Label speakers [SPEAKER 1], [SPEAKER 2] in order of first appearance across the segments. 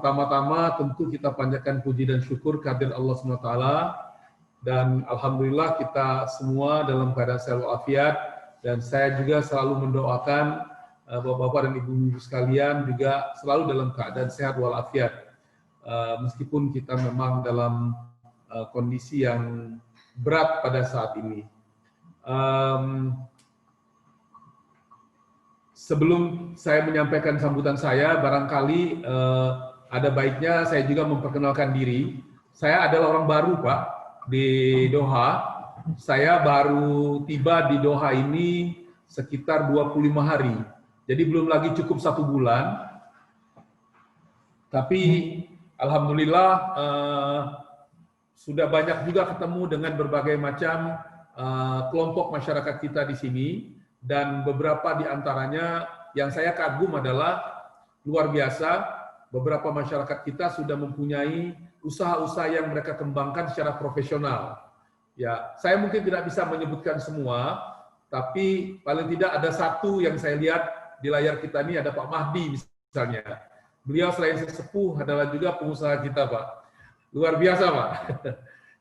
[SPEAKER 1] pertama-tama tentu kita panjatkan puji dan syukur kehadirat Allah SWT, dan alhamdulillah kita semua dalam keadaan sehat walafiat, dan saya juga selalu mendoakan Bapak-bapak dan Ibu-ibu sekalian juga selalu dalam keadaan sehat walafiat, meskipun kita memang dalam kondisi yang berat pada saat ini. Sebelum saya menyampaikan sambutan saya, barangkali ada baiknya saya juga memperkenalkan diri. Saya adalah orang baru, Pak, di Doha. Saya baru tiba di Doha ini sekitar 25 hari. Jadi belum lagi cukup 1 bulan. Tapi alhamdulillah sudah banyak juga ketemu dengan berbagai macam kelompok masyarakat kita di sini. Dan beberapa di antaranya yang saya kagum adalah luar biasa, beberapa masyarakat kita sudah mempunyai usaha-usaha yang mereka kembangkan secara profesional. Ya, saya mungkin tidak bisa menyebutkan semua, tapi paling tidak ada satu yang saya lihat di layar kita ini, ada Pak Mahdi misalnya. Beliau selain sesepuh adalah juga pengusaha kita, Pak. Luar biasa, Pak.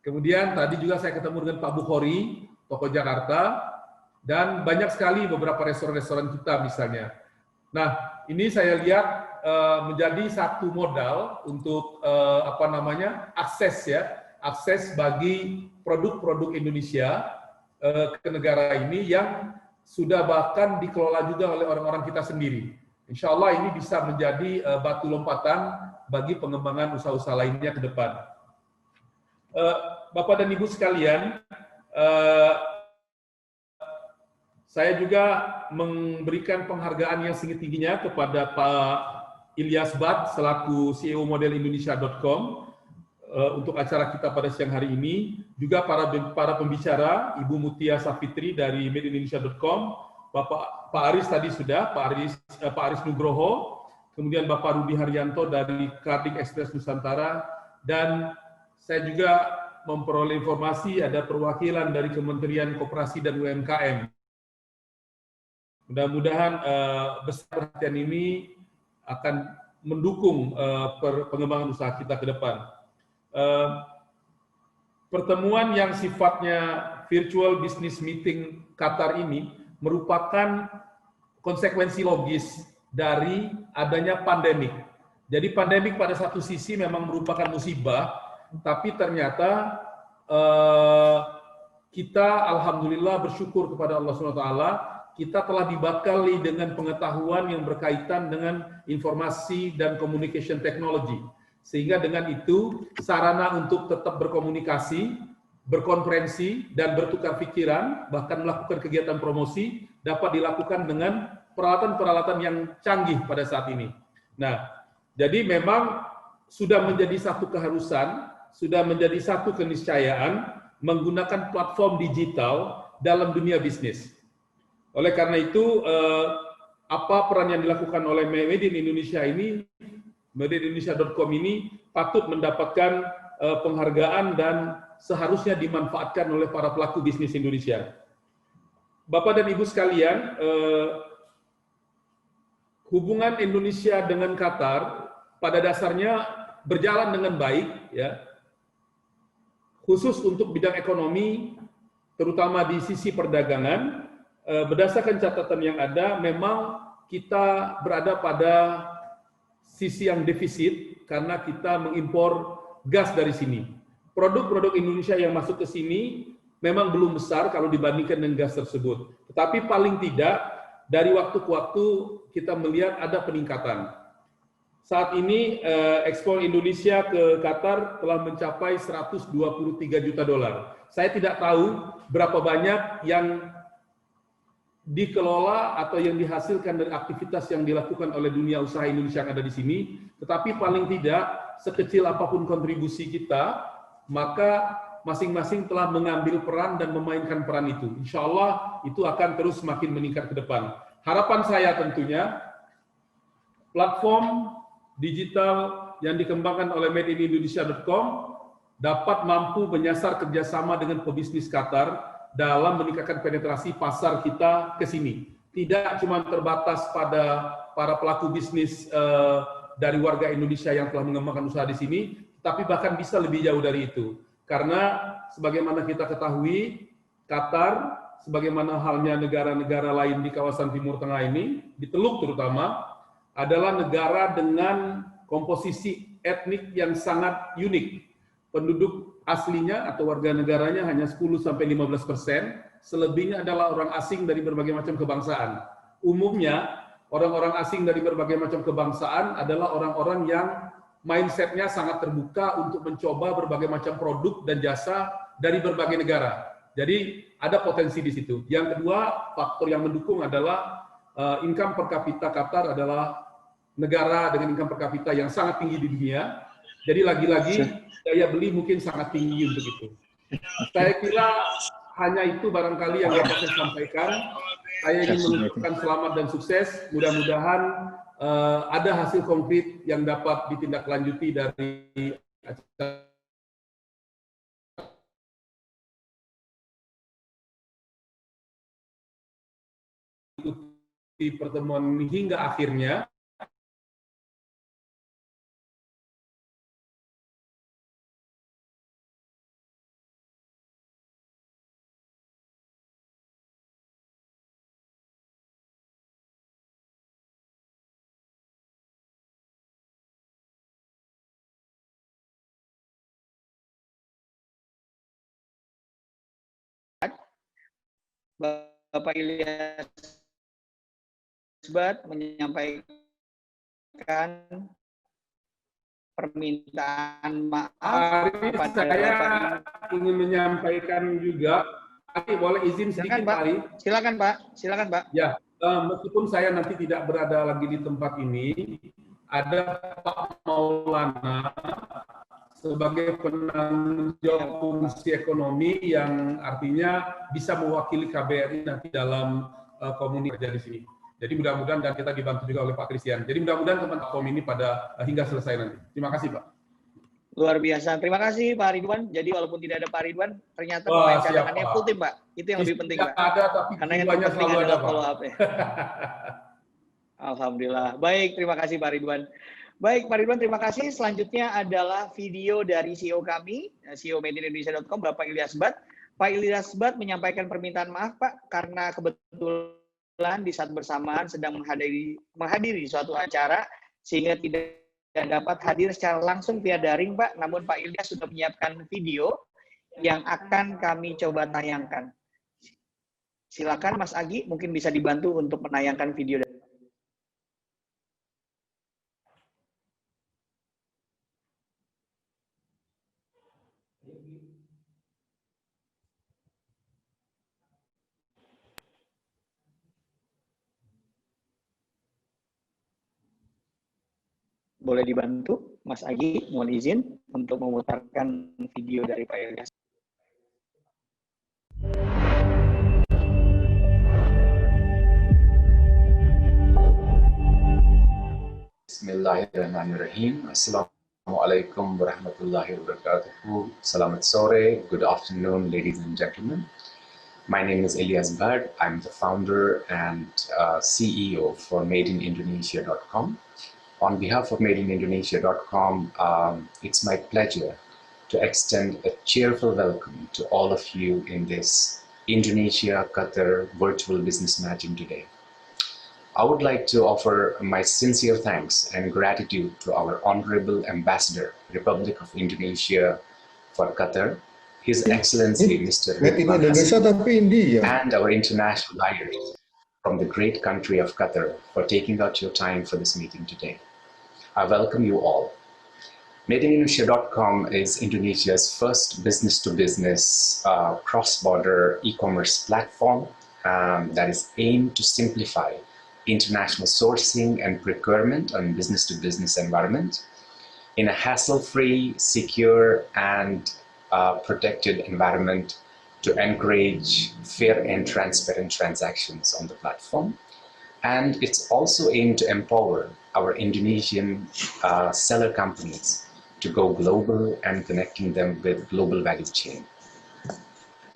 [SPEAKER 1] Kemudian tadi juga saya ketemu dengan Pak Bukhari, tokoh Jakarta, dan banyak sekali beberapa restoran-restoran kita misalnya. Nah, ini saya lihat menjadi satu modal untuk akses bagi produk-produk Indonesia ke negara ini yang sudah bahkan dikelola juga oleh orang-orang kita sendiri. Insya Allah ini bisa menjadi batu lompatan bagi pengembangan usaha-usaha lainnya ke depan. Bapak dan Ibu sekalian, saya juga memberikan penghargaan yang tinggi-tingginya kepada Pak Ilyas Bad selaku CEO Model Indonesia.com untuk acara kita pada siang hari ini. Juga para pembicara, Ibu Mutia Safitri dari Madeindonesia.com, Pak Aris tadi sudah, Pak Aris Nugroho, kemudian Bapak Rudi Haryanto dari Kardik Express Nusantara, dan saya juga memperoleh informasi ada perwakilan dari Kementerian Koperasi dan UMKM. Mudah-mudahan besar perhatian ini akan mendukung pengembangan usaha kita ke depan. Pertemuan yang sifatnya virtual business meeting Qatar ini merupakan konsekuensi logis dari adanya pandemik. Jadi pandemik pada satu sisi memang merupakan musibah, tapi ternyata kita alhamdulillah bersyukur kepada Allah SWT, kita telah dibekali dengan pengetahuan yang berkaitan dengan informasi dan communication technology. Sehingga dengan itu, sarana untuk tetap berkomunikasi, berkonferensi, dan bertukar pikiran, bahkan melakukan kegiatan promosi, dapat dilakukan dengan peralatan-peralatan yang canggih pada saat ini. Nah, jadi memang sudah menjadi satu keharusan, sudah menjadi satu keniscayaan menggunakan platform digital dalam dunia bisnis. Oleh karena itu, apa peran yang dilakukan oleh Made in Indonesia ini, Madeindonesia.com ini patut mendapatkan penghargaan dan seharusnya dimanfaatkan oleh para pelaku bisnis Indonesia. Bapak dan Ibu sekalian, hubungan Indonesia dengan Qatar pada dasarnya berjalan dengan baik, ya. Khusus untuk bidang ekonomi, terutama di sisi perdagangan. Berdasarkan catatan yang ada, memang kita berada pada sisi yang defisit karena kita mengimpor gas dari sini. Produk-produk Indonesia yang masuk ke sini memang belum besar kalau dibandingkan dengan gas tersebut. Tetapi paling tidak dari waktu ke waktu kita melihat ada peningkatan. Saat ini ekspor Indonesia ke Qatar telah mencapai 123 juta dolar. Saya tidak tahu berapa banyak yang dikelola atau yang dihasilkan dari aktivitas yang dilakukan oleh dunia usaha Indonesia yang ada di sini, tetapi paling tidak sekecil apapun kontribusi kita, maka masing-masing telah mengambil peran dan memainkan peran itu. Insya Allah itu akan terus semakin meningkat ke depan. Harapan saya tentunya platform digital yang dikembangkan oleh Madeindonesia.com dapat mampu menyasar kerjasama dengan pebisnis Qatar dalam meningkatkan penetrasi pasar kita ke sini. Tidak cuma terbatas pada para pelaku bisnis dari warga Indonesia yang telah mengembangkan usaha di sini, tapi bahkan bisa lebih jauh dari itu. Karena sebagaimana kita ketahui, Qatar, sebagaimana halnya negara-negara lain di kawasan Timur Tengah ini, di Teluk terutama, adalah negara dengan komposisi etnik yang sangat unik. Penduduk aslinya atau warga negaranya hanya 10-15%, selebihnya adalah orang asing dari berbagai macam kebangsaan. Umumnya, orang-orang asing dari berbagai macam kebangsaan adalah orang-orang yang mindset-nya sangat terbuka untuk mencoba berbagai macam produk dan jasa dari berbagai negara. Jadi ada potensi di situ. Yang kedua, faktor yang mendukung adalah income per kapita Qatar adalah negara dengan income per kapita yang sangat tinggi di dunia. Jadi lagi-lagi daya beli mungkin sangat tinggi untuk itu. Saya kira hanya itu barangkali yang dapat saya sampaikan. Saya ingin mengucapkan selamat dan sukses. Mudah-mudahan ada hasil konkret yang dapat ditindaklanjuti dari acara di pertemuan ini hingga akhirnya.
[SPEAKER 2] Bapak Ilyas Asbat menyampaikan permintaan maaf
[SPEAKER 1] kepada saya ingin menyampaikan juga. Boleh izin sedikit, Pak Ari?
[SPEAKER 2] Silakan, Pak. Silakan, Pak.
[SPEAKER 1] Ya, meskipun saya nanti tidak berada lagi di tempat ini, ada Pak Maulana sebagai penanggung jawab fungsi ekonomi yang artinya bisa mewakili KBRI nanti dalam komunikasi di sini. Jadi mudah-mudahan dan kita dibantu juga oleh Pak Christian. Jadi mudah-mudahan teman-teman ini pada hingga selesai nanti. Terima kasih, Pak.
[SPEAKER 2] Luar biasa. Terima kasih Pak Ridwan. Jadi walaupun tidak ada Pak Ridwan, ternyata pemain cadangannya full tim, Pak. Itu yang lebih penting, Pak.
[SPEAKER 1] Ada, tapi
[SPEAKER 2] karena yang terpenting adalah follow up ya. Alhamdulillah. Baik, terima kasih Pak Ridwan. Baik, Pak Ridwan, terima kasih. Selanjutnya adalah video dari CEO kami, CEO madeindonesia.com, Bapak Ilyas Asbat. Pak Ilyas Asbat menyampaikan permintaan maaf, Pak, karena kebetulan di saat bersamaan sedang menghadiri suatu acara, sehingga tidak dapat hadir secara langsung via daring, Pak. Namun Pak Ilyas sudah menyiapkan video yang akan kami coba tayangkan. Silakan Mas Agi, mungkin bisa dibantu untuk menayangkan video. Boleh dibantu, Mas Agi, mohon izin untuk memutarkan video dari Pak Ilyas.
[SPEAKER 3] Bismillahirrahmanirrahim. Assalamualaikum warahmatullahi wabarakatuh. Selamat sore, good afternoon, ladies and gentlemen. My name is Ilyas Asbat. I'm the founder and CEO for madeinindonesia.com. On behalf of madeinindonesia.com, it's my pleasure to extend a cheerful welcome to all of you in this Indonesia-Qatar virtual business matching today. I would like to offer my sincere thanks and gratitude to our Honorable Ambassador, Republic of Indonesia for Qatar, His Excellency Mr. Ridwan Hassan, and our international buyers from the great country of Qatar for taking out your time for this meeting today. I welcome you all. madeindonesia.com is Indonesia's first business-to-business cross-border e-commerce platform that is aimed to simplify international sourcing and procurement on business-to-business environment in a hassle-free, secure, and protected environment to encourage fair and transparent transactions on the platform. And it's also aimed to empower our Indonesian seller companies to go global and connecting them with global value chain.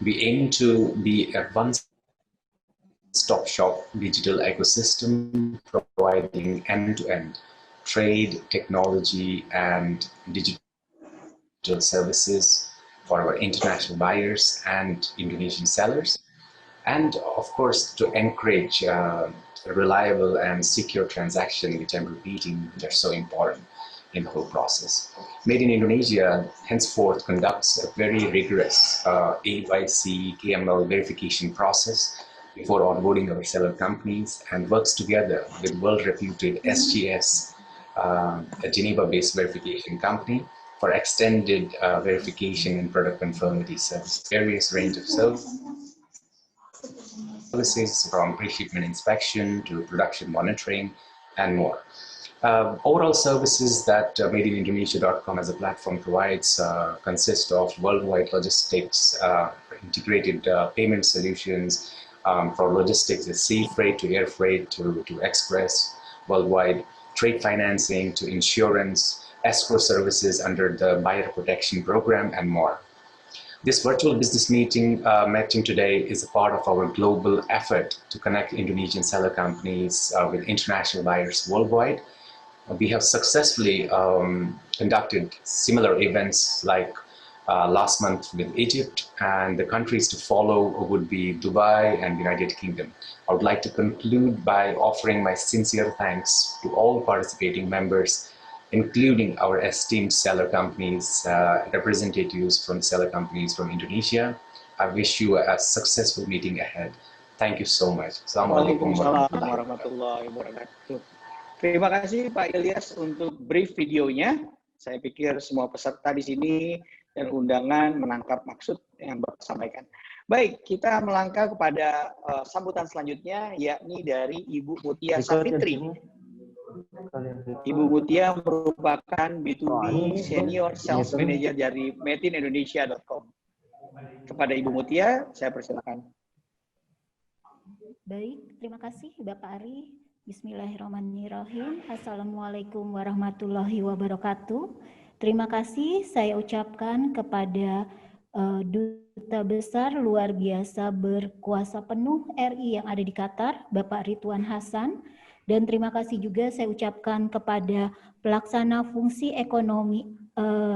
[SPEAKER 3] We aim to be a one-stop shop digital ecosystem providing end-to-end trade, technology, and digital services for our international buyers and Indonesian sellers. And of course, to encourage reliable and secure transaction, which I'm repeating, which are so important in the whole process. Made in Indonesia henceforth conducts a very rigorous AYC KML verification process before onboarding our seller companies and works together with world-reputed SGS, a Geneva-based verification company, for extended verification and product conformity service, various range of services from pre-shipment inspection to production monitoring and more. Overall services that MadeInIndonesia.com as a platform provides consist of worldwide logistics, integrated payment solutions for logistics, sea freight to air freight to express, worldwide trade financing to insurance, escrow services under the buyer protection program, and more. This virtual business meeting today is a part of our global effort to connect Indonesian seller companies with international buyers worldwide. We have successfully conducted similar events like last month with Egypt, and the countries to follow would be Dubai and United Kingdom. I would like to conclude by offering my sincere thanks to all participating members, including our esteemed seller companies, representatives from seller companies from Indonesia. I wish you a successful meeting ahead. Thank you so much. Assalamualaikum
[SPEAKER 2] warahmatullahi wabarakatuh. Terima kasih Pak Ilyas untuk brief videonya. Saya pikir semua peserta di sini dan undangan menangkap maksud yang Bapak sampaikan. Baik, kita melangkah kepada sambutan selanjutnya, yakni dari Ibu Mutia Safitri. Ibu Mutia merupakan B2B Senior Sales Manager dari MadeInIndonesia.com. Kepada Ibu Mutia, saya persilakan.
[SPEAKER 4] Baik, terima kasih Bapak Ari. Bismillahirrahmanirrahim. Assalamualaikum warahmatullahi wabarakatuh. Terima kasih saya ucapkan kepada Duta Besar Luar Biasa Berkuasa Penuh RI yang ada di Qatar, Bapak Ridwan Hasan. Dan terima kasih juga saya ucapkan kepada Pelaksana Fungsi Ekonomi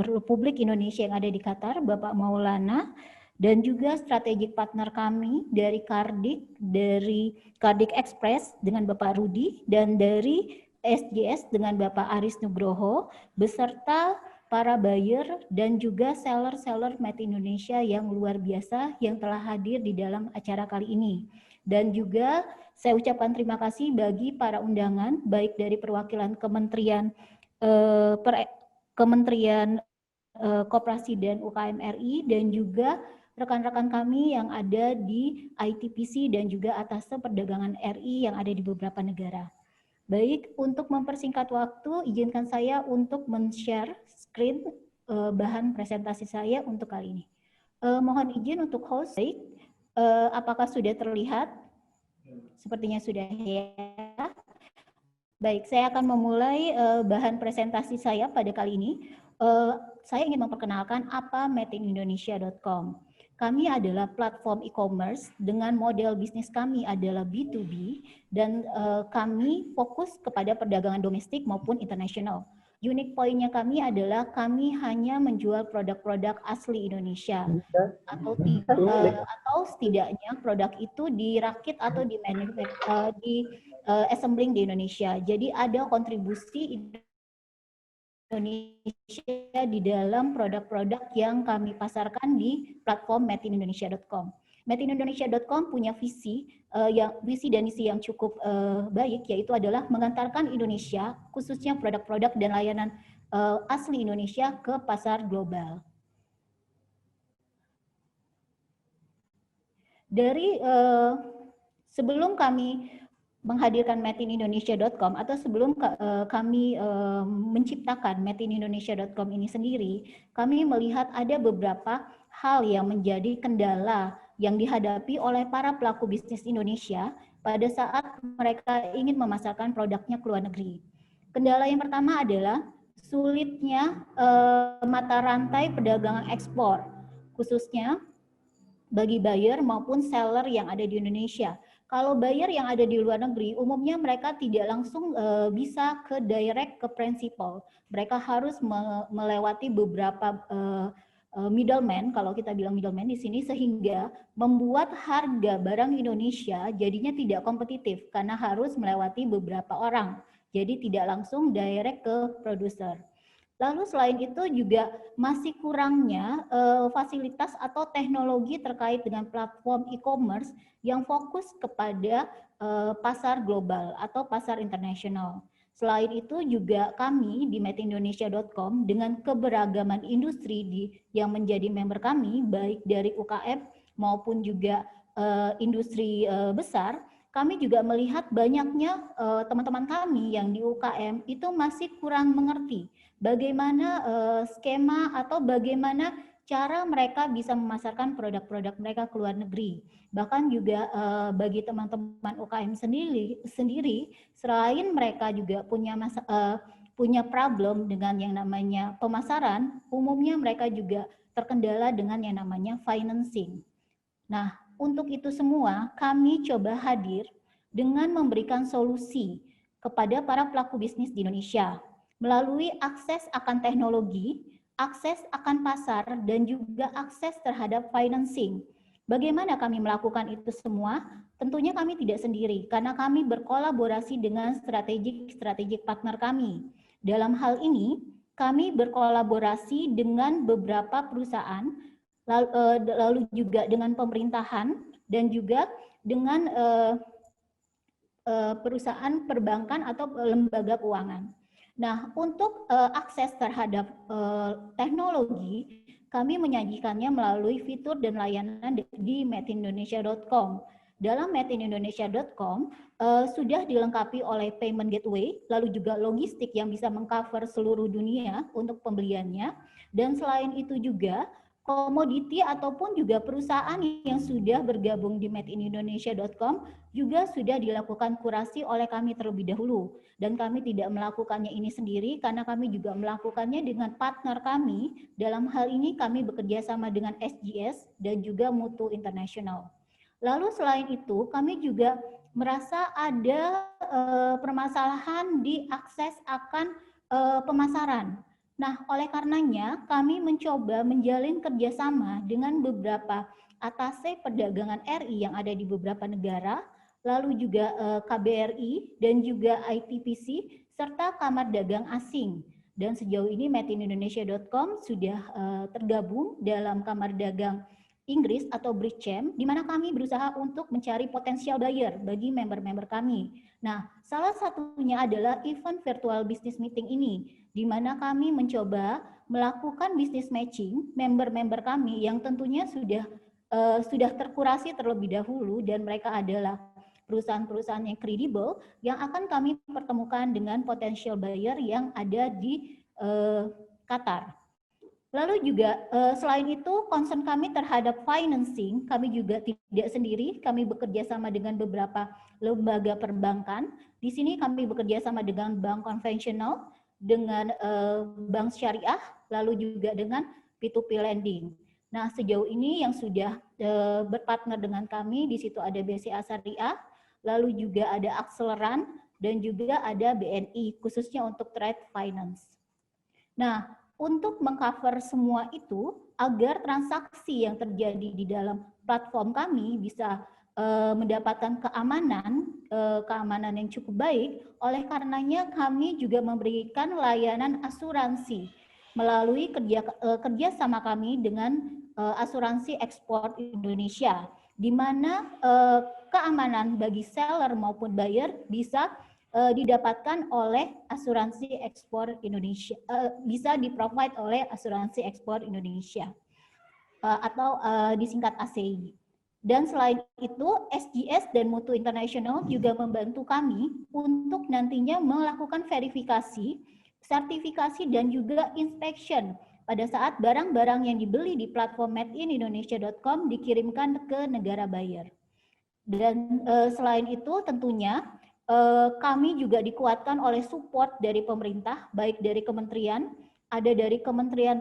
[SPEAKER 4] Republik Indonesia yang ada di Qatar, Bapak Maulana. Dan juga strategic partner kami dari Kardik Express dengan Bapak Rudi, dan dari SGS dengan Bapak Aris Nugroho, beserta para buyer dan juga seller-seller Made in Indonesia yang luar biasa yang telah hadir di dalam acara kali ini. Dan juga saya ucapkan terima kasih bagi para undangan, baik dari perwakilan Kementerian Koperasi dan UKM RI, dan juga rekan-rekan kami yang ada di ITPC dan juga Atasé Perdagangan RI yang ada di beberapa negara. Baik, untuk mempersingkat waktu, izinkan saya untuk men-share screen bahan presentasi saya untuk kali ini. Mohon izin untuk host. Baik, apakah sudah terlihat? Sepertinya sudah ya. Baik, saya akan memulai bahan presentasi saya pada kali ini. Saya ingin memperkenalkan apa MadeInIndonesia.com. Kami adalah platform e-commerce dengan model bisnis kami adalah B2B dan kami fokus kepada perdagangan domestik maupun internasional. Unique point-nya kami adalah kami hanya menjual produk-produk asli Indonesia atau setidaknya produk itu dirakit atau di assembling di Indonesia. Jadi ada kontribusi Indonesia di dalam produk-produk yang kami pasarkan di platform MadeInIndonesia.com. MadeInIndonesia.com punya visi dan misi yang cukup baik, yaitu adalah mengantarkan Indonesia, khususnya produk-produk dan layanan asli Indonesia ke pasar global. Dari sebelum kami menghadirkan MadeInIndonesia.com atau sebelum kami menciptakan MadeInIndonesia.com ini sendiri, kami melihat ada beberapa hal yang menjadi kendala yang dihadapi oleh para pelaku bisnis Indonesia pada saat mereka ingin memasarkan produknya ke luar negeri. Kendala yang pertama adalah sulitnya mata rantai perdagangan ekspor, khususnya bagi buyer maupun seller yang ada di Indonesia. Kalau buyer yang ada di luar negeri, umumnya mereka tidak langsung bisa ke direct ke principal. Mereka harus melewati beberapa middleman, kalau kita bilang middleman di sini, sehingga membuat harga barang Indonesia jadinya tidak kompetitif karena harus melewati beberapa orang. Jadi tidak langsung direct ke produser. Lalu selain itu juga masih kurangnya fasilitas atau teknologi terkait dengan platform e-commerce yang fokus kepada pasar global atau pasar internasional. Selain itu juga kami di madeindonesia.com dengan keberagaman industri yang menjadi member kami, baik dari UKM maupun juga industri besar, kami juga melihat banyaknya teman-teman kami yang di UKM itu masih kurang mengerti bagaimana skema atau bagaimana cara mereka bisa memasarkan produk-produk mereka ke luar negeri. Bahkan juga bagi teman-teman UKM sendiri, selain mereka juga punya problem dengan yang namanya pemasaran, umumnya mereka juga terkendala dengan yang namanya financing. Nah, untuk itu semua kami coba hadir dengan memberikan solusi kepada para pelaku bisnis di Indonesia melalui akses akan teknologi, akses akan pasar, dan juga akses terhadap financing. Bagaimana kami melakukan itu semua? Tentunya kami tidak sendiri, karena kami berkolaborasi dengan strategik partner kami. Dalam hal ini, kami berkolaborasi dengan beberapa perusahaan, lalu juga dengan pemerintahan, dan juga dengan perusahaan perbankan atau lembaga keuangan. Nah, untuk akses terhadap teknologi, kami menyajikannya melalui fitur dan layanan di madeindonesia.com. Dalam madeindonesia.com sudah dilengkapi oleh payment gateway, lalu juga logistik yang bisa mengcover seluruh dunia untuk pembeliannya. Dan selain itu juga komoditi ataupun juga perusahaan yang sudah bergabung di madeindonesia.com juga sudah dilakukan kurasi oleh kami terlebih dahulu. Dan kami tidak melakukannya ini sendiri karena kami juga melakukannya dengan partner kami. Dalam hal ini kami bekerja sama dengan SGS dan juga Mutu International. Lalu selain itu kami juga merasa ada permasalahan di akses akan pemasaran. Nah, oleh karenanya kami mencoba menjalin kerjasama dengan beberapa atase perdagangan RI yang ada di beberapa negara, lalu juga KBRI dan juga ITPC serta Kamar Dagang Asing. Dan sejauh ini madeindonesia.com sudah tergabung dalam Kamar Dagang Inggris atau BRICAM, di mana kami berusaha untuk mencari potensial buyer bagi member-member kami. Nah, salah satunya adalah event virtual business meeting ini, di mana kami mencoba melakukan business matching member-member kami yang tentunya sudah terkurasi terlebih dahulu dan mereka adalah perusahaan-perusahaan yang kredibel yang akan kami pertemukan dengan potensial buyer yang ada di Qatar. Lalu juga selain itu concern kami terhadap financing, kami juga tidak sendiri, kami bekerja sama dengan beberapa lembaga perbankan. Di sini kami bekerja sama dengan bank konvensional, dengan bank syariah, lalu juga dengan P2P lending. Nah, sejauh ini yang sudah berpartner dengan kami, di situ ada BCA Syariah, lalu juga ada Akseleran, dan juga ada BNI, khususnya untuk trade finance. Nah, untuk mengcover semua itu, agar transaksi yang terjadi di dalam platform kami bisa mendapatkan keamanan yang cukup baik, oleh karenanya kami juga memberikan layanan asuransi melalui kerjasama kami dengan asuransi ekspor Indonesia, di mana keamanan bagi seller maupun buyer bisa didapatkan oleh asuransi ekspor Indonesia, bisa di-provide oleh asuransi ekspor Indonesia atau disingkat ACI. Dan selain itu, SGS dan Mutu International juga membantu kami untuk nantinya melakukan verifikasi, sertifikasi, dan juga inspection pada saat barang-barang yang dibeli di platform madeindonesia.com dikirimkan ke negara buyer. Dan selain itu tentunya kami juga dikuatkan oleh support dari pemerintah, baik dari kementerian, ada dari Kementerian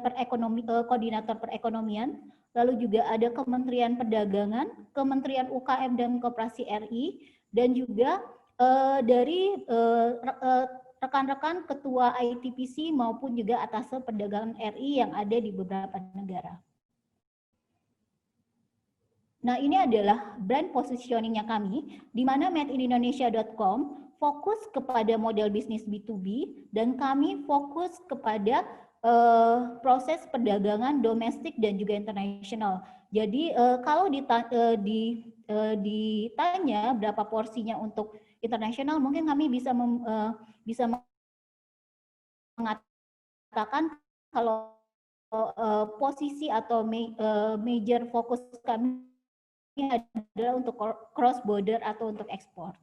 [SPEAKER 4] Koordinator Perekonomian, lalu juga ada Kementerian Perdagangan, Kementerian UKM dan Koperasi RI, dan juga dari rekan-rekan ketua ITPC maupun juga atasé perdagangan RI yang ada di beberapa negara. Nah, ini adalah brand positioning-nya kami, di mana madeinindonesia.com fokus kepada model bisnis B2B, dan kami fokus kepada proses perdagangan domestik dan juga internasional. Jadi kalau ditanya berapa porsinya untuk internasional, mungkin kami bisa mengatakan kalau posisi atau major fokus kami adalah untuk cross border atau untuk ekspor.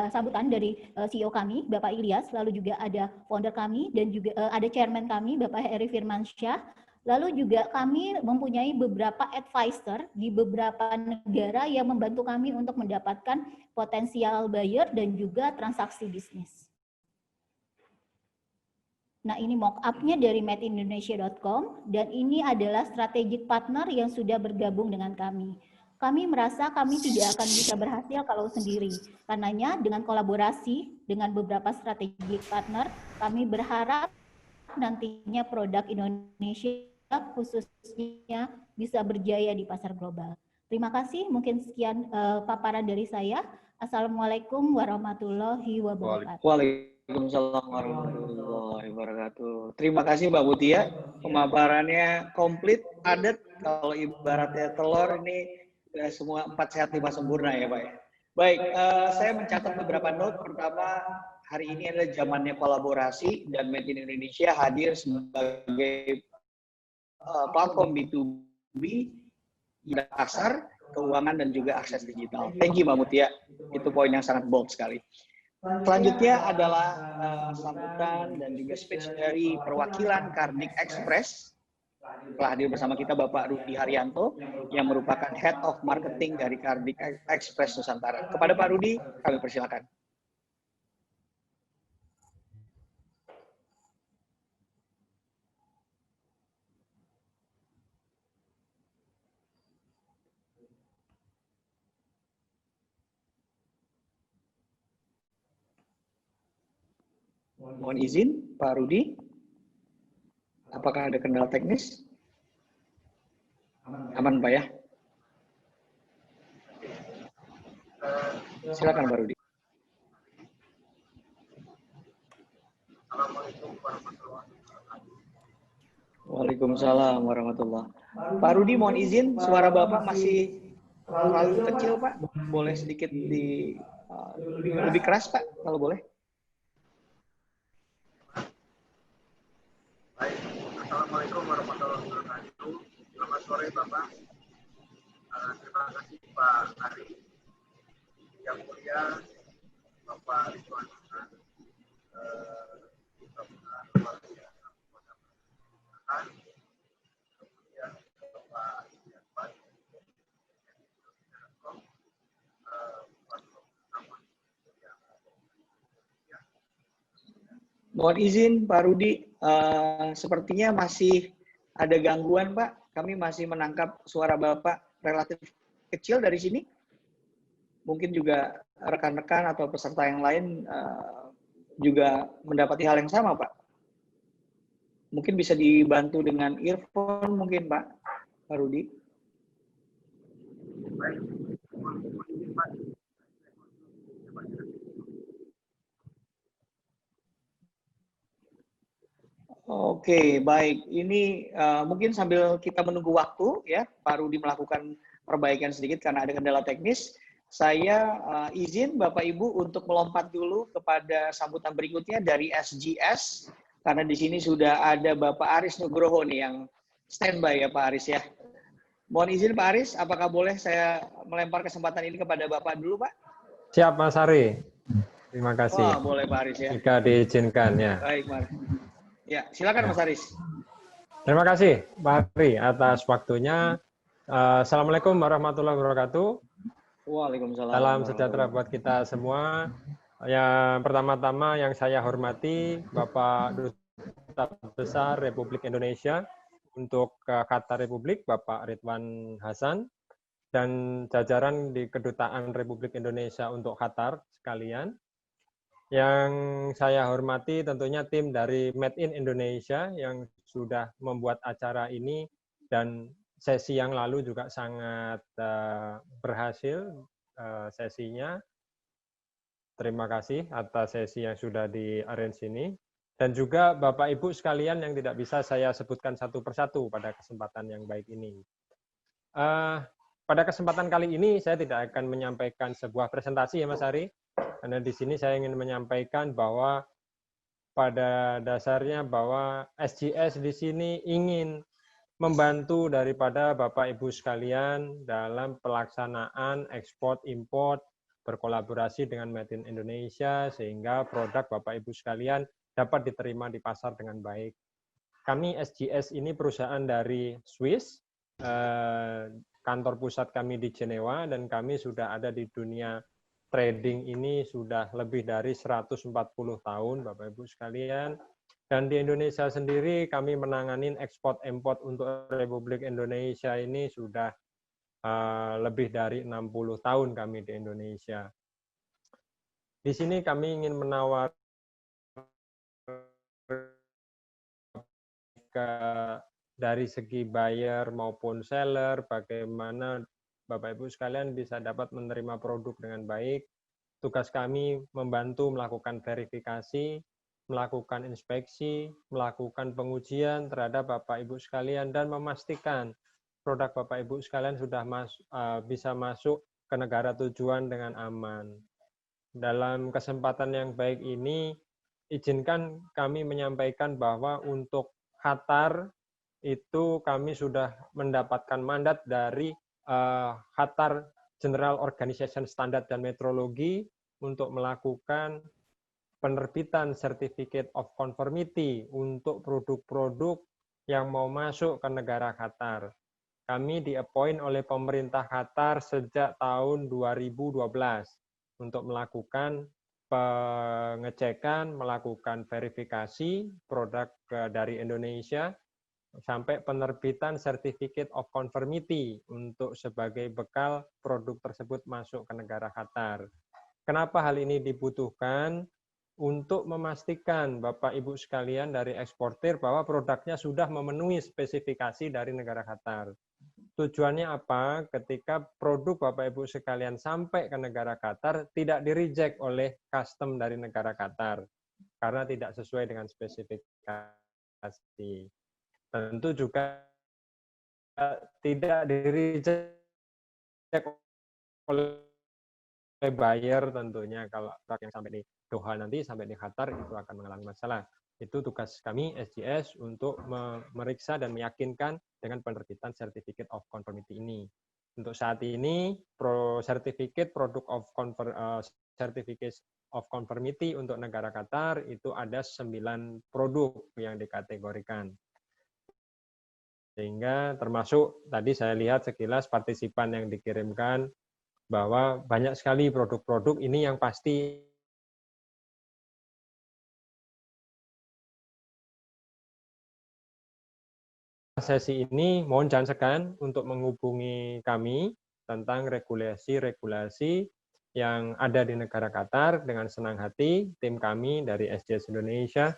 [SPEAKER 4] Sambutan dari CEO kami, Bapak Ilyas, lalu juga ada founder kami dan juga ada chairman kami, Bapak Heri Firmansyah. Lalu juga kami mempunyai beberapa advisor di beberapa negara yang membantu kami untuk mendapatkan potensial buyer dan juga transaksi bisnis. Nah, ini mock-up-nya dari madeindonesia.com, dan ini adalah strategic partner yang sudah bergabung dengan kami. Kami merasa kami tidak akan bisa berhasil kalau sendiri. Karenanya dengan kolaborasi dengan beberapa strategic partner, kami berharap nantinya produk Indonesia khususnya bisa berjaya di pasar global. Terima kasih, mungkin sekian paparan dari saya. Assalamualaikum warahmatullahi wabarakatuh.
[SPEAKER 2] Waalaikumsalam warahmatullahi wabarakatuh. Terima kasih Mbak Mutia, pemaparannya komplit, padat. Kalau ibaratnya telur ini semua 4 sehat 5 sempurna ya Pak ya. Baik, saya mencatat beberapa note. Pertama, hari ini adalah zamannya kolaborasi dan Made in Indonesia hadir sebagai platform B2B, pasar, keuangan, dan juga akses digital. Thank you Mbak Mutia, itu poin yang sangat bold sekali. Selanjutnya adalah sambutan dan juga speech dari perwakilan Kardik Express. Telah hadir bersama kita Bapak Rudi Haryanto yang merupakan Head of Marketing dari Kardik Express Nusantara. Kepada Pak Rudi, kami persilakan. Mohon izin, Pak Rudi. Apakah ada kendala teknis? Aman, Pak ya? Silakan, Pak Rudi. Waalaikumsalam warahmatullahi wabarakatuh. Pak Rudi, mohon izin, suara Bapak masih terlalu kecil, Pak. Boleh sedikit lebih keras, Pak, kalau boleh.
[SPEAKER 5] Assalamualaikum warahmatullahi wabarakatuh. Selamat sore Bapak. Terima kasih Pak Ari. Yang mulia Bapak Ridwan Hasan. Kemudian Bapak Ilyas Bad.
[SPEAKER 2] Mohon izin Pak Rudi, sepertinya masih ada gangguan Pak. Kami masih menangkap suara Bapak relatif kecil dari sini. Mungkin juga rekan-rekan atau peserta yang lain juga mendapati hal yang sama Pak. Mungkin bisa dibantu dengan earphone mungkin Pak Rudi. Oke, baik. Ini mungkin sambil kita menunggu waktu ya, Pak Rudi melakukan perbaikan sedikit karena ada kendala teknis. Saya izin Bapak Ibu untuk melompat dulu kepada sambutan berikutnya dari SGS karena di sini sudah ada Bapak Aris Nugroho nih yang standby ya Pak Aris ya. Mohon izin Pak Aris, apakah boleh saya melempar kesempatan ini kepada Bapak dulu Pak?
[SPEAKER 6] Siap Mas Ari. Terima kasih.
[SPEAKER 2] Wah, boleh Pak Aris ya.
[SPEAKER 6] Jika diizinkan ya.
[SPEAKER 2] Baik Mas. Ya, silakan Mas Aris.
[SPEAKER 6] Terima kasih Pak Ari atas waktunya. Assalamualaikum warahmatullahi wabarakatuh.
[SPEAKER 2] Waalaikumsalam.
[SPEAKER 6] Salam sejahtera buat kita semua. Yang pertama-tama yang saya hormati Bapak Duta Besar Republik Indonesia untuk Qatar Republik, Bapak Ridwan Hasan, dan jajaran di Kedutaan Republik Indonesia untuk Qatar sekalian. Yang saya hormati tentunya tim dari Made in Indonesia yang sudah membuat acara ini, dan sesi yang lalu juga sangat berhasil sesinya. Terima kasih atas sesi yang sudah di-arrange ini. Dan juga Bapak Ibu sekalian yang tidak bisa saya sebutkan satu persatu pada kesempatan yang baik ini. Pada kesempatan kali ini saya tidak akan menyampaikan sebuah presentasi ya Mas Ari, karena di sini saya ingin menyampaikan bahwa pada dasarnya bahwa SGS di sini ingin membantu daripada Bapak Ibu sekalian dalam pelaksanaan ekspor import, berkolaborasi dengan Made in Indonesia sehingga produk Bapak Ibu sekalian dapat diterima di pasar dengan baik. Kami SGS ini perusahaan dari Swiss, kantor pusat kami di Jenewa, dan kami sudah ada di dunia trading ini sudah lebih dari 140 tahun Bapak Ibu sekalian. Dan di Indonesia sendiri kami menangani ekspor import untuk Republik Indonesia ini sudah lebih dari 60 tahun kami di Indonesia. Di sini kami ingin menawarkan dari segi buyer maupun seller, bagaimana Bapak Ibu sekalian bisa dapat menerima produk dengan baik. Tugas kami membantu melakukan verifikasi, melakukan inspeksi, melakukan pengujian terhadap Bapak Ibu sekalian, dan memastikan produk Bapak Ibu sekalian sudah bisa masuk ke negara tujuan dengan aman. Dalam kesempatan yang baik ini, izinkan kami menyampaikan bahwa untuk Qatar itu kami sudah mendapatkan mandat dari Qatar General Organization Standard dan Metrologi untuk melakukan penerbitan Certificate of Conformity untuk produk-produk yang mau masuk ke negara Qatar. Kami di-appoint oleh pemerintah Qatar sejak tahun 2012 untuk melakukan pengecekan, melakukan verifikasi produk dari Indonesia, sampai penerbitan Certificate of Conformity untuk sebagai bekal produk tersebut masuk ke negara Qatar. Kenapa hal ini dibutuhkan? Untuk memastikan Bapak Ibu sekalian dari eksportir bahwa produknya sudah memenuhi spesifikasi dari negara Qatar. Tujuannya apa? Ketika produk Bapak Ibu sekalian sampai ke negara Qatar, tidak di-reject oleh custom dari negara Qatar karena tidak sesuai dengan spesifikasi. Tentu juga tidak di-reject oleh buyer tentunya. Kalau produk yang sampai di Doha nanti, sampai di Qatar, itu akan mengalami masalah. Itu tugas kami SGS untuk memeriksa dan meyakinkan dengan penerbitan Certificate of Conformity ini. Untuk saat ini, Certificate of Conformity untuk negara Qatar itu ada 9 produk yang dikategorikan. Sehingga termasuk tadi saya lihat sekilas partisipan yang dikirimkan bahwa banyak sekali produk-produk ini yang pasti sesi ini mohon jangan segan untuk menghubungi kami tentang regulasi-regulasi yang ada di negara Qatar. Dengan senang hati, tim kami dari SGS Indonesia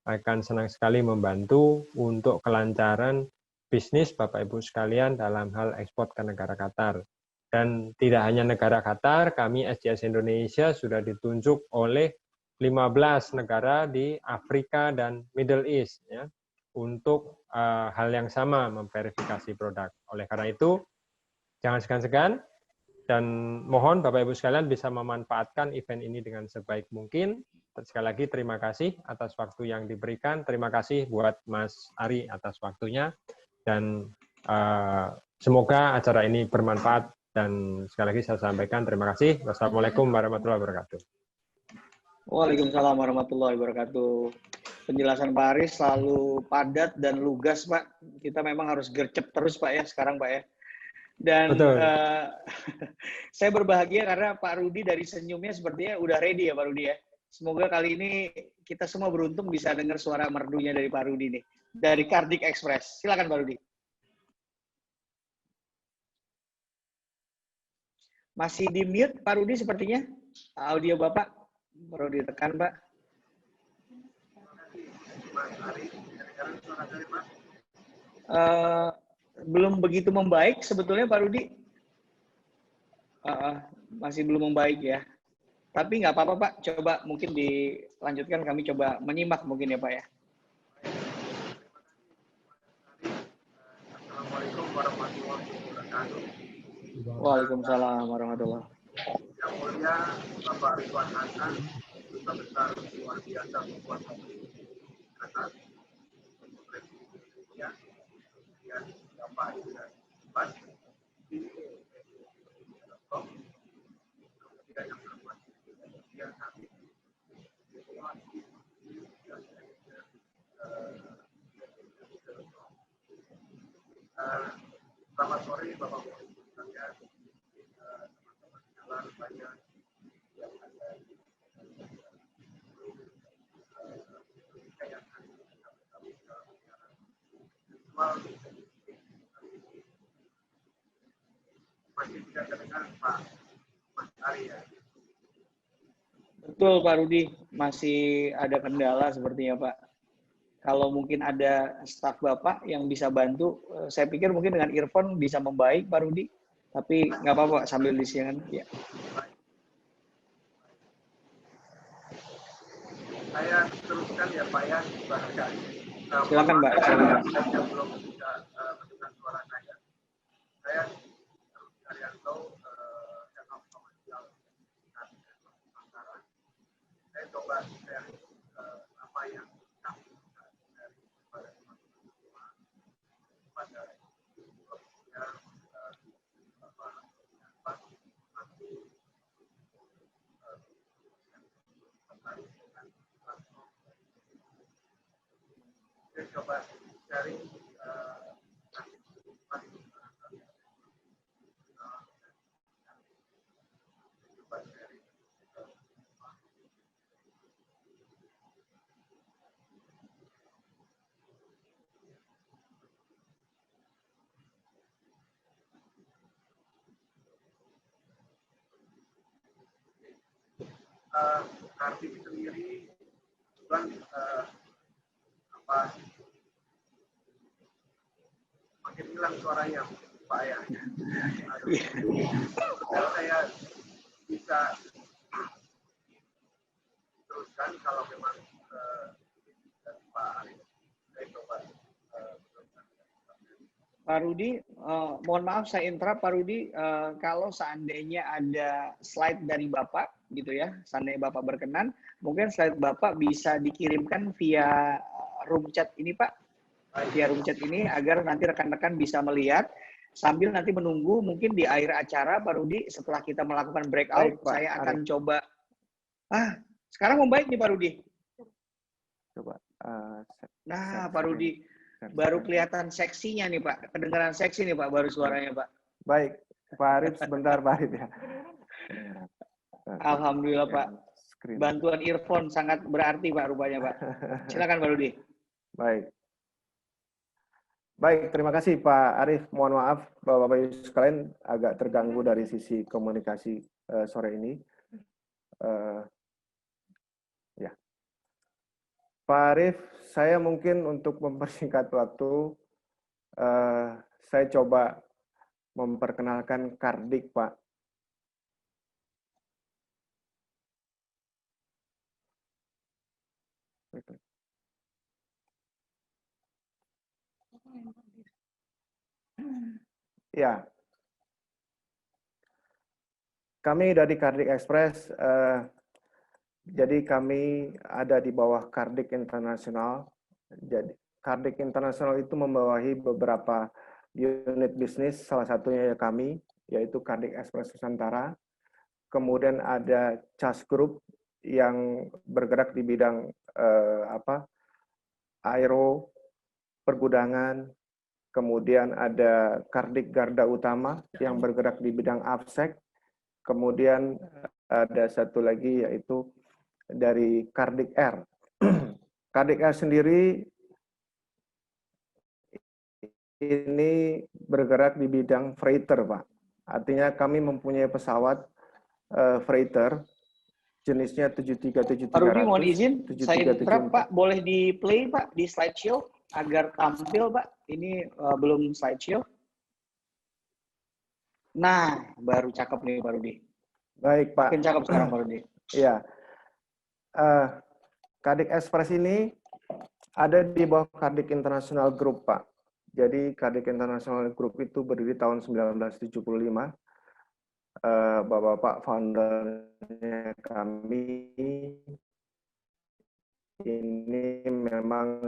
[SPEAKER 6] akan senang sekali membantu untuk kelancaran bisnis Bapak Ibu sekalian dalam hal ekspor ke negara Qatar. Dan tidak hanya negara Qatar, kami SGS Indonesia sudah ditunjuk oleh 15 negara di Afrika dan Middle East, ya, untuk hal yang sama, memverifikasi produk. Oleh karena itu, jangan segan-segan, dan mohon Bapak Ibu sekalian bisa memanfaatkan event ini dengan sebaik mungkin. Sekali lagi terima kasih atas waktu yang diberikan. Terima kasih buat Mas Ari atas waktunya. Dan semoga acara ini bermanfaat. Dan sekali lagi saya sampaikan terima kasih. Wassalamualaikum warahmatullahi wabarakatuh.
[SPEAKER 2] Waalaikumsalam warahmatullahi wabarakatuh. Penjelasan Pak Aris selalu padat dan lugas, Pak. Kita memang harus gercep terus, Pak, ya, sekarang, Pak, ya. Dan saya berbahagia karena Pak Rudi dari senyumnya sepertinya udah ready ya, Pak Rudi, ya. Semoga kali ini kita semua beruntung bisa dengar suara merdunya dari Pak Rudi nih. dari Kardik Express. Silakan Pak Rudi. Masih di mute Pak Rudi sepertinya. Audio Bapak perlu ditekan, Pak. Belum begitu membaik sebetulnya Pak Rudi. Masih belum membaik ya. Tapi nggak apa-apa Pak, coba mungkin dilanjutkan, kami coba menyimak mungkin ya Pak ya.
[SPEAKER 5] Assalamualaikum warahmatullahi wabarakatuh.
[SPEAKER 2] Waalaikumsalam warahmatullahi wabarakatuh.
[SPEAKER 5] Yang mulia Bapak Ridwan Hasan, Duta Besar luar biasa membuat kesehatan Republik Indonesia, kemudian Bapak Ilyas Bad, kemudian yang terhormat kemudian kami selamat sore Bapak-Bapak sekalian, teman-teman jalan banyak yang ada di kayak masih tidak terdengar Pak Mas Ari ya.
[SPEAKER 2] Betul Pak Rudi, masih ada kendala sepertinya Pak. Kalau mungkin ada staf Bapak yang bisa bantu, saya pikir mungkin dengan earphone bisa membaik Pak Rudi. Tapi nggak apa-apa sambil disiarkan. Ya.
[SPEAKER 5] Saya teruskan ya Pak ya, barangkali.
[SPEAKER 2] Silakan Mbak. Silakan.
[SPEAKER 5] Saya belum bisa mendengar suara saya. Saya terus Arianto, yang komersial antara. Saya coba sharing apa yang kami dari pada teman-teman semua pada saya coba sharing Kartik sendiri kan makin hilang suaranya Pak ya. Kalau saya bisa teruskan kalau memang dari Pak Arif, saya coba
[SPEAKER 2] Pak Rudi, mohon maaf saya interrupt Pak Rudi, kalau seandainya ada slide dari Bapak gitu ya, seandainya Bapak berkenan, mungkin slide Bapak bisa dikirimkan via room chat ini Pak, via room chat ini agar nanti rekan-rekan bisa melihat sambil nanti menunggu mungkin di akhir acara Pak Rudi setelah kita melakukan breakout. Baik, saya akan coba. Sekarang membaik nih Pak Rudi.
[SPEAKER 7] Coba.
[SPEAKER 2] Nah Pak Rudi, baru kelihatan seksinya nih Pak, kedengaran seksi nih Pak, baru suaranya Pak.
[SPEAKER 7] Baik, Pak Arif sebentar Pak Arif ya.
[SPEAKER 2] Alhamdulillah Pak. Bantuan earphone sangat berarti Pak rupanya Pak. Silakan Pak Rudi.
[SPEAKER 7] Baik. Baik, terima kasih Pak Arif. Mohon maaf Bapak-Bapak Ibu sekalian agak terganggu dari sisi komunikasi sore ini. Ya. Pak Arif, saya mungkin untuk mempersingkat waktu, saya coba memperkenalkan Kardik Pak. Ya, kami dari Kardik Express, jadi kami ada di bawah Kardik Internasional. Jadi Kardik Internasional itu membawahi beberapa unit bisnis, salah satunya ya kami, yaitu Kardik Express Nusantara. Kemudian ada CAS Group yang bergerak di bidang aero, pergudangan. Kemudian ada Kardik Garda Utama yang bergerak di bidang AFSEC. Kemudian ada satu lagi yaitu dari Kardik Air. Kardik Air sendiri ini bergerak di bidang freighter, Pak. Artinya kami mempunyai pesawat freighter jenisnya 737-300,
[SPEAKER 2] Pak Rudi, mohon izin, saya interrupt,
[SPEAKER 7] 737-4.
[SPEAKER 2] Pak. Boleh di play, Pak, di slideshow agar tampil, Pak. Ini belum slideshow. Nah, baru cakep nih, Pak Rudi.
[SPEAKER 7] Baik, Pak.
[SPEAKER 2] Makin cakep sekarang, Pak Rudi.
[SPEAKER 7] Iya. Kardik Express ini ada di bawah Kardik International Group, Pak. Jadi Kardik International Group itu berdiri tahun 1975. Bapak-bapak foundernya kami ini memang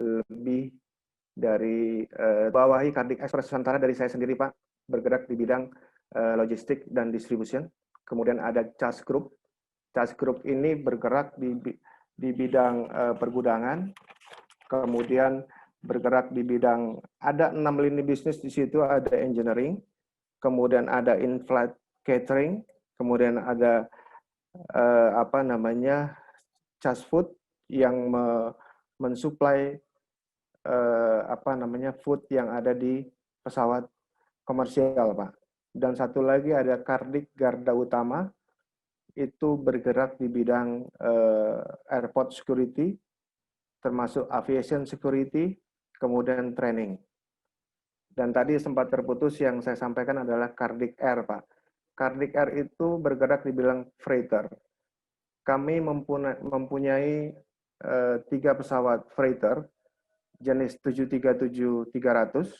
[SPEAKER 7] lebih dari bawahi Kardik Express Nusantara dari saya sendiri, Pak, bergerak di bidang logistik dan distribution. Kemudian ada Charles Group. Charles Group ini bergerak di bidang pergudangan. Kemudian bergerak di bidang, ada 6 lini bisnis di situ, ada engineering, kemudian ada in-flight catering, kemudian ada Charles Food yang mensuplai food yang ada di pesawat komersial, Pak. Dan satu lagi ada Kardik Garda Utama, itu bergerak di bidang airport security, termasuk aviation security, kemudian training. Dan tadi sempat terputus yang saya sampaikan adalah Kardik Air, Pak. Kardik Air itu bergerak di bidang freighter. Kami mempunyai 3 pesawat freighter, jenis 737-300,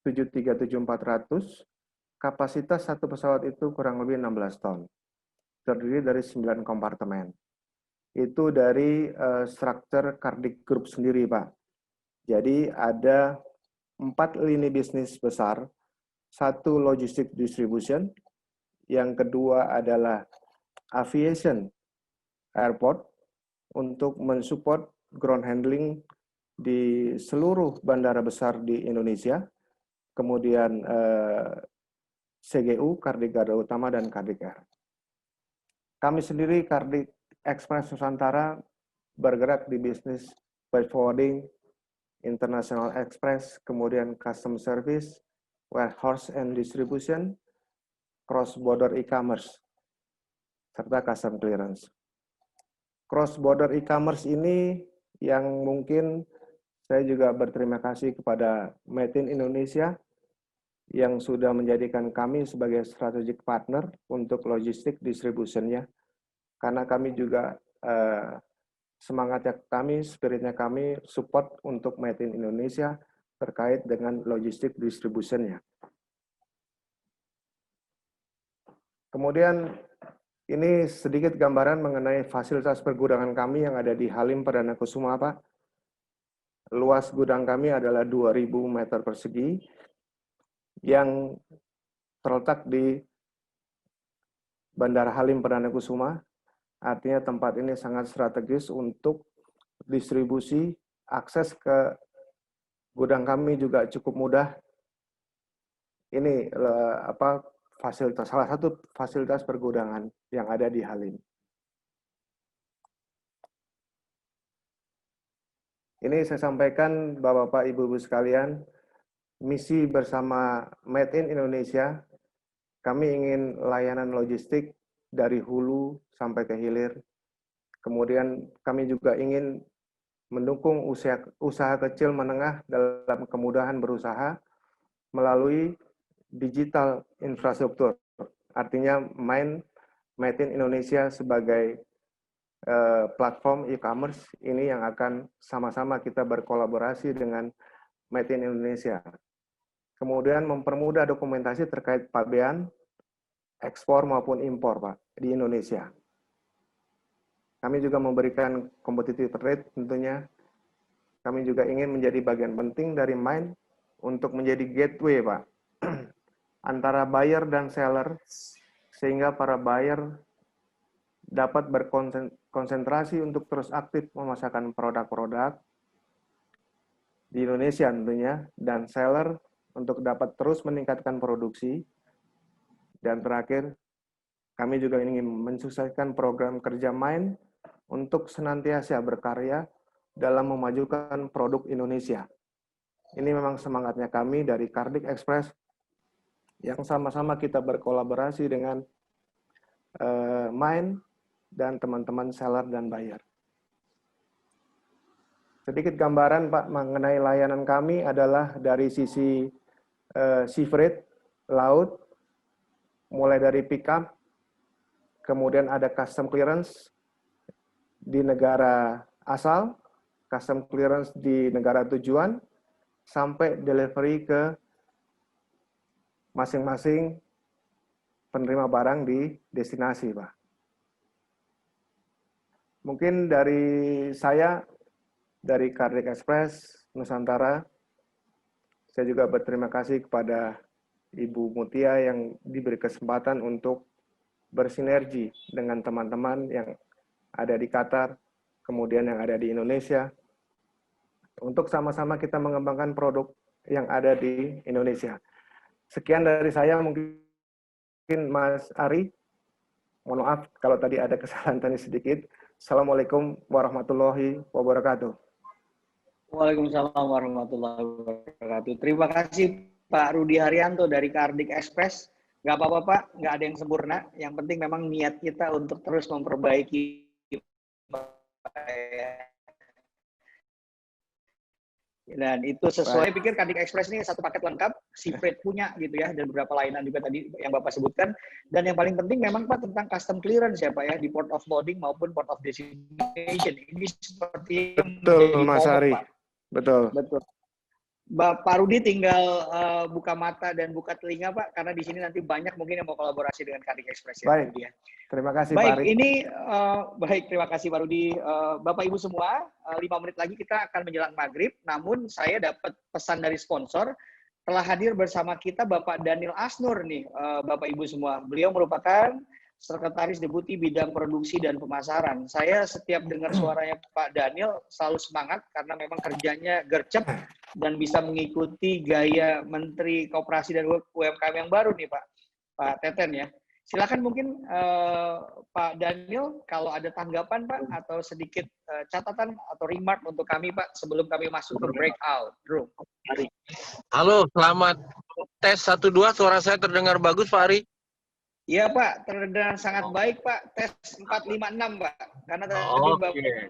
[SPEAKER 7] 737-400, kapasitas satu pesawat itu kurang lebih 16 ton. Terdiri dari 9 kompartemen. Itu dari struktur Kardik Group sendiri, Pak. Jadi ada 4 lini bisnis besar, 1 logistik distribution, yang kedua adalah aviation airport untuk mensupport ground handling di seluruh bandara besar di Indonesia, kemudian CGU, Kardik Garda Utama, dan Kardik Air. Kami sendiri, Kardik Express Nusantara, bergerak di bisnis freight forwarding, International Express, kemudian Custom Service, Warehouse and Distribution, Cross-Border E-Commerce, serta Custom Clearance. Cross-Border E-Commerce ini yang mungkin saya juga berterima kasih kepada Made in Indonesia yang sudah menjadikan kami sebagai strategic partner untuk logistik distribution-nya. Karena kami juga semangatnya kami, spiritnya kami support untuk Made in Indonesia terkait dengan logistik distribution-nya. Kemudian ini sedikit gambaran mengenai fasilitas pergudangan kami yang ada di Halim Perdana Kusuma, Pak. Luas gudang kami adalah 2.000 meter persegi yang terletak di Bandara Halim Perdana Kusuma. Artinya tempat ini sangat strategis untuk distribusi, akses ke gudang kami juga cukup mudah. Ini salah satu fasilitas pergudangan yang ada di Halim. Ini saya sampaikan Bapak-Bapak, Ibu-Ibu sekalian, misi bersama Made in Indonesia, kami ingin layanan logistik dari hulu sampai ke hilir. Kemudian kami juga ingin mendukung usaha kecil menengah dalam kemudahan berusaha melalui digital infrastruktur. Artinya Made in Indonesia sebagai platform e-commerce ini yang akan sama-sama kita berkolaborasi dengan Made in Indonesia. Kemudian mempermudah dokumentasi terkait pabean, ekspor maupun impor, Pak, di Indonesia. Kami juga memberikan competitive rate tentunya. Kami juga ingin menjadi bagian penting dari Mind untuk menjadi gateway, Pak, antara buyer dan seller, sehingga para buyer dapat berkonsentrasi untuk terus aktif memasarkan produk-produk di Indonesia tentunya, dan seller untuk dapat terus meningkatkan produksi. Dan terakhir, kami juga ingin mensukseskan program kerja Mind untuk senantiasa berkarya dalam memajukan produk Indonesia. Ini memang semangatnya kami dari Kardik Express yang sama-sama kita berkolaborasi dengan Mind dan teman-teman seller dan buyer. Sedikit gambaran Pak mengenai layanan kami adalah dari sisi sea freight, laut, mulai dari pick up, kemudian ada custom clearance di negara asal, custom clearance di negara tujuan, sampai delivery ke masing-masing penerima barang di destinasi, Pak. Mungkin dari saya, dari Kardik Express Nusantara, saya juga berterima kasih kepada Ibu Mutia yang diberi kesempatan untuk bersinergi dengan teman-teman yang ada di Qatar, kemudian yang ada di Indonesia, untuk sama-sama kita mengembangkan produk yang ada di Indonesia. Sekian dari saya, mungkin Mas Ari, mohon maaf kalau tadi ada kesalahan teknis sedikit. Assalamualaikum warahmatullahi wabarakatuh.
[SPEAKER 2] Waalaikumsalam warahmatullahi wabarakatuh. Terima kasih Pak Rudi Haryanto dari Kardik Express. Nggak apa-apa Pak, nggak ada yang sempurna. Yang penting memang niat kita untuk terus memperbaiki. Dan itu sesuai, saya pikir Kardik Express ini satu paket lengkap, si Freight punya gitu ya, dan beberapa layanan juga tadi yang Bapak sebutkan. Dan yang paling penting memang Pak tentang custom clearance ya Pak ya, di port of loading maupun port of destination. Ini seperti
[SPEAKER 7] betul Mas Ari. Betul.
[SPEAKER 2] Betul. Pak Rudi tinggal buka mata dan buka telinga Pak, karena di sini nanti banyak mungkin yang mau kolaborasi dengan Kardik Express ya.
[SPEAKER 7] Baik,
[SPEAKER 2] ya.
[SPEAKER 7] Terima kasih
[SPEAKER 2] baik,
[SPEAKER 7] Pak Ari.
[SPEAKER 2] Ini baik, terima kasih Pak Rudi. Bapak Ibu semua, 5 menit lagi kita akan menjelang maghrib, namun saya dapat pesan dari sponsor, telah hadir bersama kita Bapak Daniel Asnur nih, Bapak Ibu semua. Beliau merupakan Sekretaris Deputi Bidang Produksi dan Pemasaran. Saya setiap dengar suaranya Pak Daniel selalu semangat karena memang kerjanya gercep dan bisa mengikuti gaya Menteri Koperasi dan UMKM yang baru nih Pak Teten ya. Silakan mungkin Pak Daniel kalau ada tanggapan Pak atau sedikit catatan atau remark untuk kami Pak sebelum kami masuk ke breakout room.
[SPEAKER 8] Halo, selamat tes 1 2, suara saya terdengar bagus Pak Ari?
[SPEAKER 2] Iya Pak, terdengar sangat baik Pak. Tes 456 Pak. Karena tadi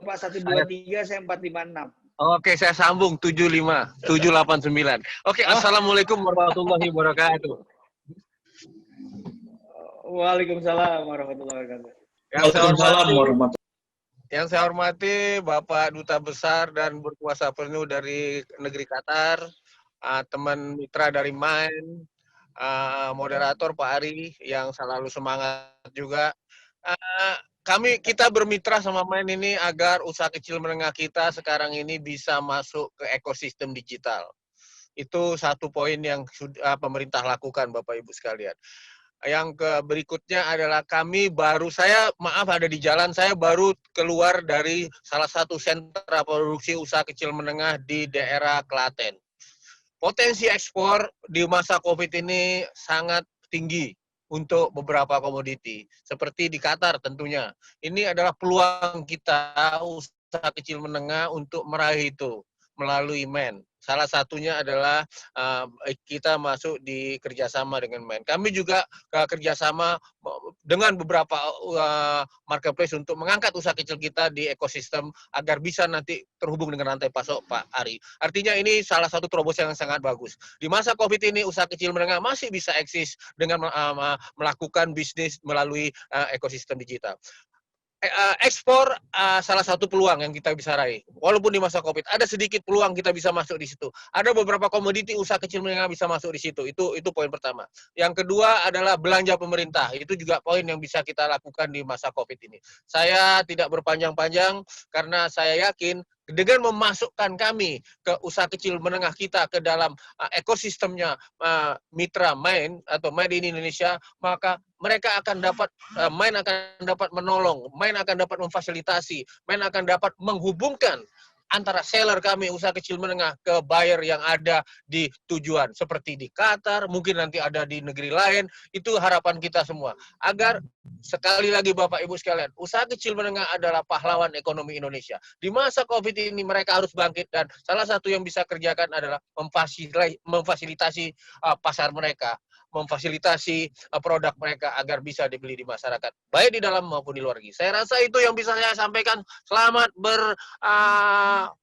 [SPEAKER 2] Bapak 123, saya 456.
[SPEAKER 8] Oke, saya sambung 75, 789. Oke, Assalamualaikum warahmatullahi wabarakatuh.
[SPEAKER 2] Waalaikumsalam warahmatullahi wabarakatuh.
[SPEAKER 8] Yang saya hormati Bapak Duta Besar dan berkuasa penuh dari negeri Qatar, teman mitra dari Mind, moderator Pak Ari yang selalu semangat juga. Kita bermitra sama Mind ini agar usaha kecil menengah kita sekarang ini bisa masuk ke ekosistem digital. Itu satu poin yang sudah pemerintah lakukan Bapak Ibu sekalian. Yang berikutnya adalah saya ada di jalan, saya baru keluar dari salah satu sentra produksi usaha kecil menengah di daerah Klaten. Potensi ekspor di masa COVID ini sangat tinggi untuk beberapa komoditi, seperti di Qatar tentunya. Ini adalah peluang kita, usaha kecil menengah, untuk meraih itu melalui MEN. Salah satunya adalah kita masuk di kerjasama dengan MEN. Kami juga kerjasama dengan beberapa marketplace untuk mengangkat usaha kecil kita di ekosistem agar bisa nanti terhubung dengan rantai pasok Pak Ari. Artinya ini salah satu terobosan yang sangat bagus. Di masa COVID ini usaha kecil menengah masih bisa eksis dengan melakukan bisnis melalui ekosistem digital. Ekspor salah satu peluang yang kita bisa raih. Walaupun di masa COVID ada sedikit peluang kita bisa masuk di situ. Ada beberapa komoditi usaha kecil menengah bisa masuk di situ. Itu poin pertama. Yang kedua adalah belanja pemerintah. Itu juga poin yang bisa kita lakukan di masa COVID ini. Saya tidak berpanjang-panjang karena saya yakin dengan memasukkan kami ke usaha kecil menengah kita ke dalam ekosistemnya mitra Mind atau Made in Indonesia, maka mereka akan dapat, Mind akan dapat menolong, Mind akan dapat memfasilitasi, Mind akan dapat menghubungkan antara seller kami, usaha kecil menengah, ke buyer yang ada di tujuan. Seperti di Qatar, mungkin nanti ada di negeri lain. Itu harapan kita semua. Agar, sekali lagi Bapak Ibu sekalian, usaha kecil menengah adalah pahlawan ekonomi Indonesia. Di masa COVID ini mereka harus bangkit, dan salah satu yang bisa kerjakan adalah memfasilitasi pasar mereka, memfasilitasi produk mereka agar bisa dibeli di masyarakat, baik di dalam maupun di luar negeri. Saya rasa itu yang bisa saya sampaikan. Selamat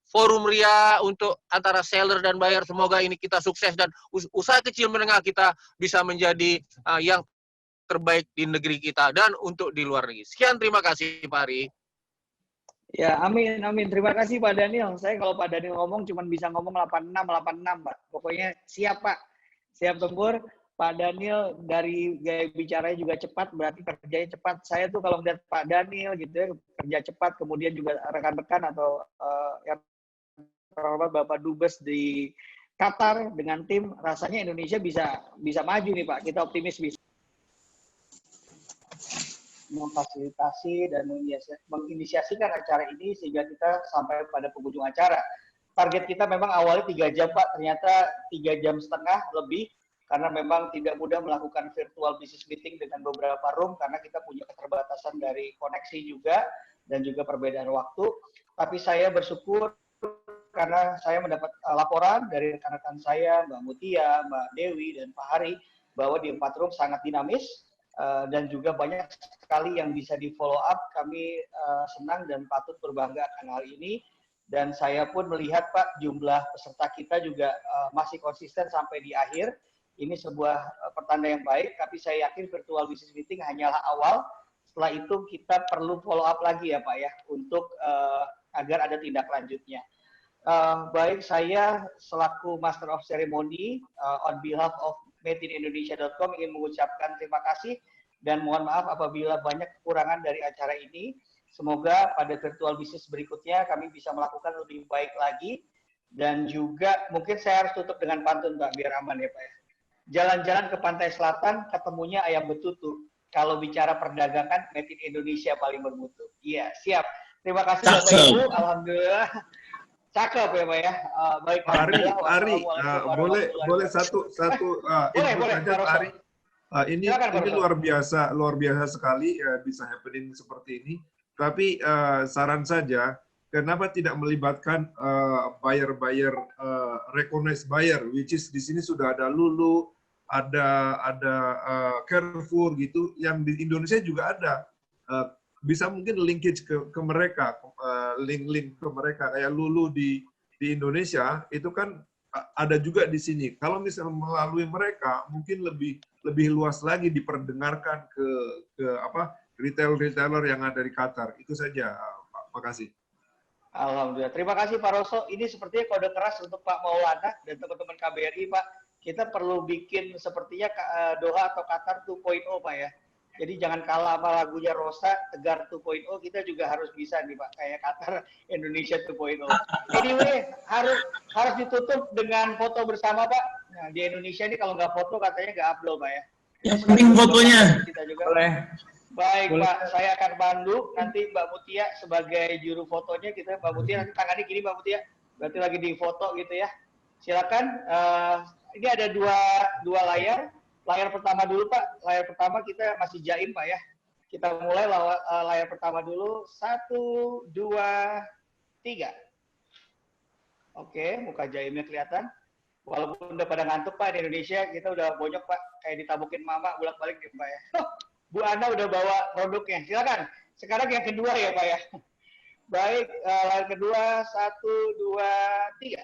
[SPEAKER 8] forum RIA untuk antara seller dan buyer. Semoga ini kita sukses dan usaha kecil menengah kita bisa menjadi yang terbaik di negeri kita dan untuk di luar negeri. Sekian, terima kasih Pak Ari.
[SPEAKER 2] Ya, amin, amin. Terima kasih Pak Daniel. Saya kalau Pak Daniel ngomong cuma bisa ngomong 86, Pak. Pokoknya siap, Pak. Siap tempur. Pak Daniel dari gaya bicaranya juga cepat, berarti kerjanya cepat. Saya tuh kalau melihat Pak Daniel gitu ya, kerja cepat, kemudian juga rekan-rekan atau yang terhormat Bapak Dubes di Qatar dengan tim, rasanya Indonesia bisa maju nih Pak. Kita optimis bisa memfasilitasi dan menginisiasikan acara ini sehingga kita sampai pada penghujung acara. Target kita memang awalnya 3 jam Pak, ternyata 3,5 jam lebih. Karena memang tidak mudah melakukan virtual business meeting dengan beberapa room, karena kita punya keterbatasan dari koneksi juga, dan juga perbedaan waktu. Tapi saya bersyukur karena saya mendapat laporan dari rekan-rekan saya, Mbak Mutia, Mbak Dewi, dan Pak Hari, bahwa di 4 room sangat dinamis, dan juga banyak sekali yang bisa di-follow up. Kami senang dan patut berbangga akan hal ini. Dan saya pun melihat Pak, jumlah peserta kita juga masih konsisten sampai di akhir. Ini sebuah pertanda yang baik, tapi saya yakin virtual business meeting hanyalah awal. Setelah itu kita perlu follow up lagi ya Pak ya, untuk agar ada tindak lanjutnya. Baik, saya selaku Master of Ceremony, on behalf of madeinindonesia.com ingin mengucapkan terima kasih dan mohon maaf apabila banyak kekurangan dari acara ini. Semoga pada virtual business berikutnya kami bisa melakukan lebih baik lagi. Dan juga mungkin saya harus tutup dengan pantun Pak, biar aman ya Pak ya. Jalan-jalan ke pantai selatan, ketemunya ayam betutu. Kalau bicara perdagangan, Made in Indonesia paling bermutu. Iya, siap. Terima kasih Bapak Ibu. Alhamdulillah. Cakep ya Pak ya. Baik.
[SPEAKER 9] Ari, boleh satu input aja Pak Ari. Ini luar biasa sekali bisa happening seperti ini. Tapi saran saja, kenapa tidak melibatkan buyer recognized buyer, which is di sini sudah ada Lulu, ada Carrefour gitu, yang di Indonesia juga ada. Bisa mungkin linkage ke mereka, link ke mereka kayak Lulu di Indonesia itu kan ada juga di sini. Kalau misalnya melalui mereka mungkin lebih luas lagi diperdengarkan ke retailer yang ada di Qatar. Itu saja, Pak. Makasih.
[SPEAKER 2] Alhamdulillah. Terima kasih Pak Roso. Ini sepertinya kode keras untuk Pak Maulana dan teman-teman KBRI Pak. Kita perlu bikin sepertinya Doha atau Qatar 2.0 Pak ya. Jadi jangan kalah sama lagunya Rosa, Tegar 2.0, kita juga harus bisa nih Pak, kayak Qatar Indonesia 2.0. Anyway, harus ditutup dengan foto bersama Pak. Nah, di Indonesia ini kalau nggak foto katanya nggak upload Pak ya.
[SPEAKER 10] Yang penting fotonya.
[SPEAKER 2] Kita juga.
[SPEAKER 1] Boleh.
[SPEAKER 2] Baik
[SPEAKER 1] Boleh.
[SPEAKER 2] Pak, saya akan bantu nanti Mbak Mutia sebagai juru fotonya. Mbak Mutia nanti tangannya gini Mbak Mutia, berarti lagi di foto gitu ya. Silakan. Ini ada dua layar. Layar pertama dulu Pak. Layar pertama kita masih jaim Pak ya. Kita mulai layar pertama dulu. 1, 2, 3. Oke, muka jaimnya kelihatan. Walaupun udah pada ngantuk Pak di Indonesia, kita udah bonyok Pak. Kayak ditabukin mama bolak-balik gitu Pak ya. Bu Ana udah bawa produknya. Silakan. Sekarang yang kedua ya Pak ya. Baik, layar kedua. 1, 2, 3.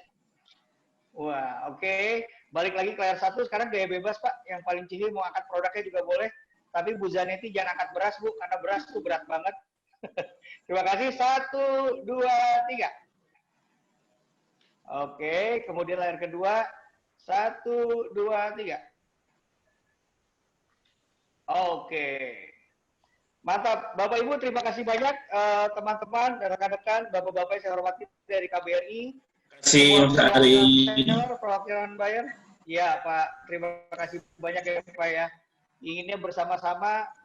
[SPEAKER 2] Wah, oke. Balik lagi ke layar 1, sekarang gaya bebas Pak. Yang paling cihil mau angkat produknya juga boleh. Tapi Bu Zanetti jangan angkat beras Bu, karena beras itu berat banget. Terima kasih. 1, 2, 3. Oke, kemudian layar kedua. 1, 2, 3. Oke. Mantap. Bapak Ibu terima kasih banyak teman-teman dan rekan-rekan, Bapak-bapak yang saya hormati dari KBRI.
[SPEAKER 10] Terima kasih Pak Ari.
[SPEAKER 2] Perwakilan buyer. Ya Pak, terima kasih banyak ya Pak ya. Inginnya bersama-sama